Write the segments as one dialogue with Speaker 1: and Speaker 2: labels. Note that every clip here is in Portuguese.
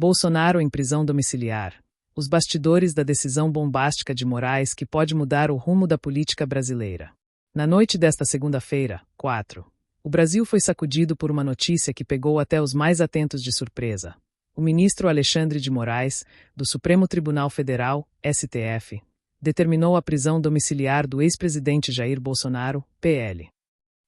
Speaker 1: Bolsonaro em prisão domiciliar. Os bastidores da decisão bombástica de Moraes que pode mudar o rumo da política brasileira. Na noite desta segunda-feira, 4, o Brasil foi sacudido por uma notícia que pegou até os mais atentos de surpresa. O ministro Alexandre de Moraes, do Supremo Tribunal Federal, STF, determinou a prisão domiciliar do ex-presidente Jair Bolsonaro, PL.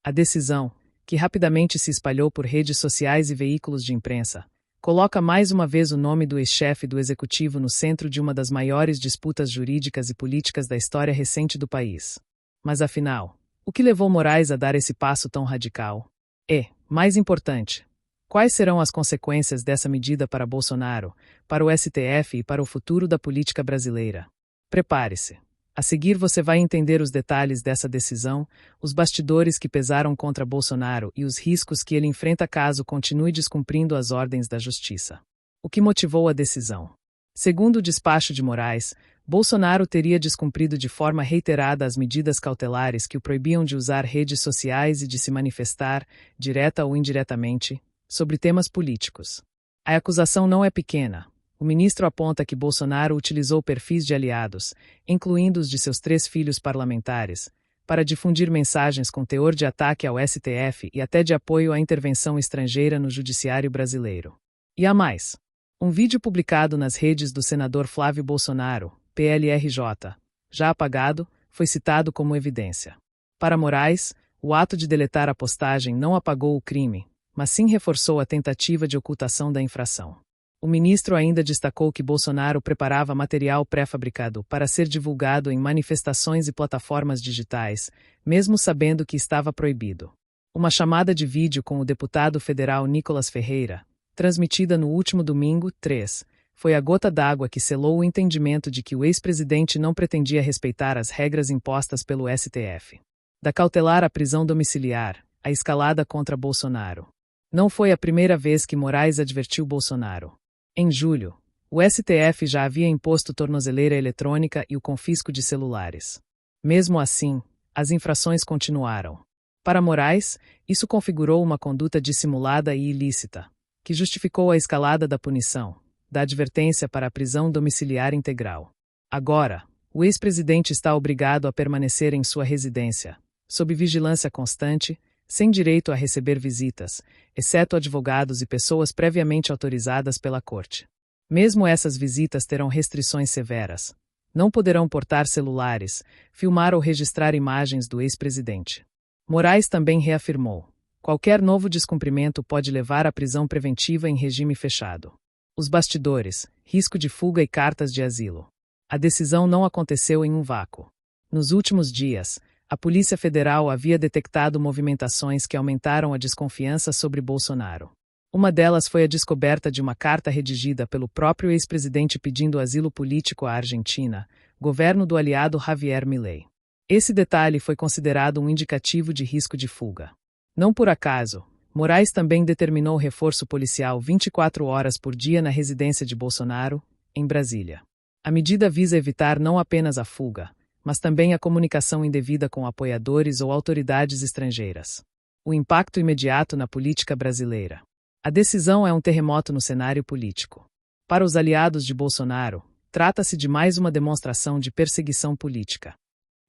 Speaker 1: A decisão, que rapidamente se espalhou por redes sociais e veículos de imprensa, coloca mais uma vez o nome do ex-chefe do executivo no centro de uma das maiores disputas jurídicas e políticas da história recente do país. Mas afinal, o que levou Moraes a dar esse passo tão radical? E, mais importante, quais serão as consequências dessa medida para Bolsonaro, para o STF e para o futuro da política brasileira? Prepare-se. A seguir você vai entender os detalhes dessa decisão, os bastidores que pesaram contra Bolsonaro e os riscos que ele enfrenta caso continue descumprindo as ordens da justiça. O que motivou a decisão? Segundo o despacho de Moraes, Bolsonaro teria descumprido de forma reiterada as medidas cautelares que o proibiam de usar redes sociais e de se manifestar, direta ou indiretamente, sobre temas políticos. A acusação não é pequena. O ministro aponta que Bolsonaro utilizou perfis de aliados, incluindo os de seus 3 filhos parlamentares, para difundir mensagens com teor de ataque ao STF e até de apoio à intervenção estrangeira no judiciário brasileiro. E há mais. Um vídeo publicado nas redes do senador Flávio Bolsonaro, PLRJ, já apagado, foi citado como evidência. Para Moraes, o ato de deletar a postagem não apagou o crime, mas sim reforçou a tentativa de ocultação da infração. O ministro ainda destacou que Bolsonaro preparava material pré-fabricado para ser divulgado em manifestações e plataformas digitais, mesmo sabendo que estava proibido. Uma chamada de vídeo com o deputado federal Nicolas Ferreira, transmitida no último domingo, 3, foi a gota d'água que selou o entendimento de que o ex-presidente não pretendia respeitar as regras impostas pelo STF. Da cautelar à prisão domiciliar, a escalada contra Bolsonaro. Não foi a primeira vez que Moraes advertiu Bolsonaro. Em julho, o STF já havia imposto tornozeleira eletrônica e o confisco de celulares. Mesmo assim, as infrações continuaram. Para Moraes, isso configurou uma conduta dissimulada e ilícita, que justificou a escalada da punição, da advertência para a prisão domiciliar integral. Agora, o ex-presidente está obrigado a permanecer em sua residência, sob vigilância constante, sem direito a receber visitas, exceto advogados e pessoas previamente autorizadas pela corte. Mesmo essas visitas terão restrições severas. Não poderão portar celulares, filmar ou registrar imagens do ex-presidente. Moraes também reafirmou: qualquer novo descumprimento pode levar à prisão preventiva em regime fechado. Os bastidores, risco de fuga e cartas de asilo. A decisão não aconteceu em um vácuo. Nos últimos dias, a Polícia Federal havia detectado movimentações que aumentaram a desconfiança sobre Bolsonaro. Uma delas foi a descoberta de uma carta redigida pelo próprio ex-presidente pedindo asilo político à Argentina, governo do aliado Javier Milei. Esse detalhe foi considerado um indicativo de risco de fuga. Não por acaso, Moraes também determinou reforço policial 24 horas por dia na residência de Bolsonaro, em Brasília. A medida visa evitar não apenas a fuga, mas também a comunicação indevida com apoiadores ou autoridades estrangeiras. O impacto imediato na política brasileira. A decisão é um terremoto no cenário político. Para os aliados de Bolsonaro, trata-se de mais uma demonstração de perseguição política.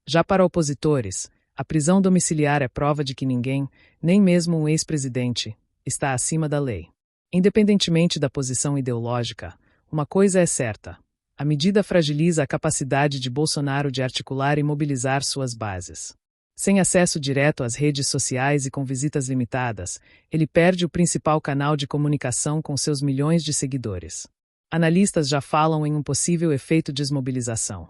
Speaker 1: Já para opositores, a prisão domiciliar é prova de que ninguém, nem mesmo um ex-presidente, está acima da lei. Independentemente da posição ideológica, uma coisa é certa: a medida fragiliza a capacidade de Bolsonaro de articular e mobilizar suas bases. Sem acesso direto às redes sociais e com visitas limitadas, ele perde o principal canal de comunicação com seus milhões de seguidores. Analistas já falam em um possível efeito desmobilização.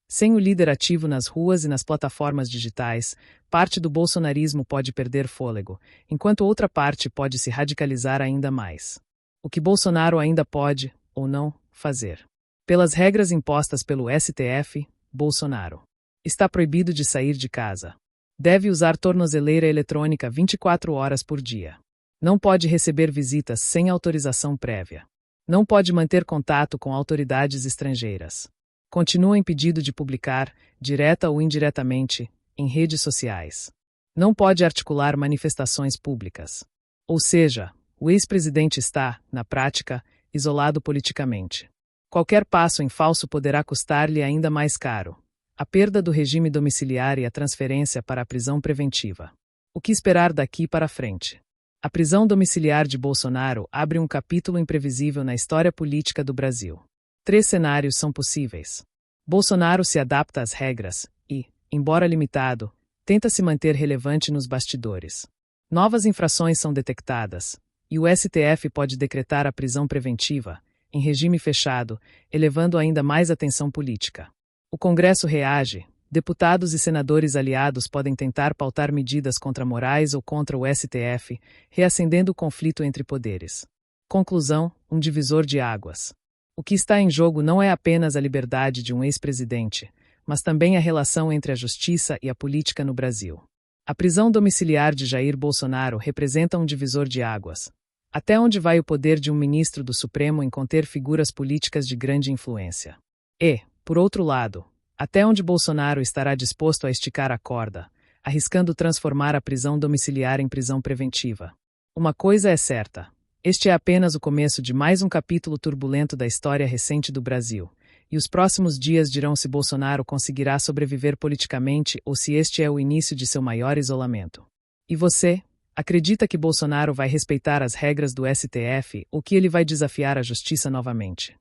Speaker 1: Sem o líder ativo nas ruas e nas plataformas digitais, parte do bolsonarismo pode perder fôlego, enquanto outra parte pode se radicalizar ainda mais. O que Bolsonaro ainda pode, ou não, fazer? Pelas regras impostas pelo STF, Bolsonaro está proibido de sair de casa. Deve usar tornozeleira eletrônica 24 horas por dia. Não pode receber visitas sem autorização prévia. Não pode manter contato com autoridades estrangeiras. Continua impedido de publicar, direta ou indiretamente, em redes sociais. Não pode articular manifestações públicas. Ou seja, o ex-presidente está, na prática, isolado politicamente. Qualquer passo em falso poderá custar-lhe ainda mais caro: a perda do regime domiciliar e a transferência para a prisão preventiva. O que esperar daqui para frente? A prisão domiciliar de Bolsonaro abre um capítulo imprevisível na história política do Brasil. 3 cenários são possíveis. Bolsonaro se adapta às regras e, embora limitado, tenta se manter relevante nos bastidores. Novas infrações são detectadas, e o STF pode decretar a prisão preventiva, em regime fechado, elevando ainda mais a tensão política. O Congresso reage, deputados e senadores aliados podem tentar pautar medidas contra Moraes ou contra o STF, reacendendo o conflito entre poderes. Conclusão: um divisor de águas. O que está em jogo não é apenas a liberdade de um ex-presidente, mas também a relação entre a justiça e a política no Brasil. A prisão domiciliar de Jair Bolsonaro representa um divisor de águas. Até onde vai o poder de um ministro do Supremo em conter figuras políticas de grande influência? E, por outro lado, até onde Bolsonaro estará disposto a esticar a corda, arriscando transformar a prisão domiciliar em prisão preventiva? Uma coisa é certa: este é apenas o começo de mais um capítulo turbulento da história recente do Brasil, e os próximos dias dirão se Bolsonaro conseguirá sobreviver politicamente ou se este é o início de seu maior isolamento. E você, acredita que Bolsonaro vai respeitar as regras do STF ou que ele vai desafiar a justiça novamente?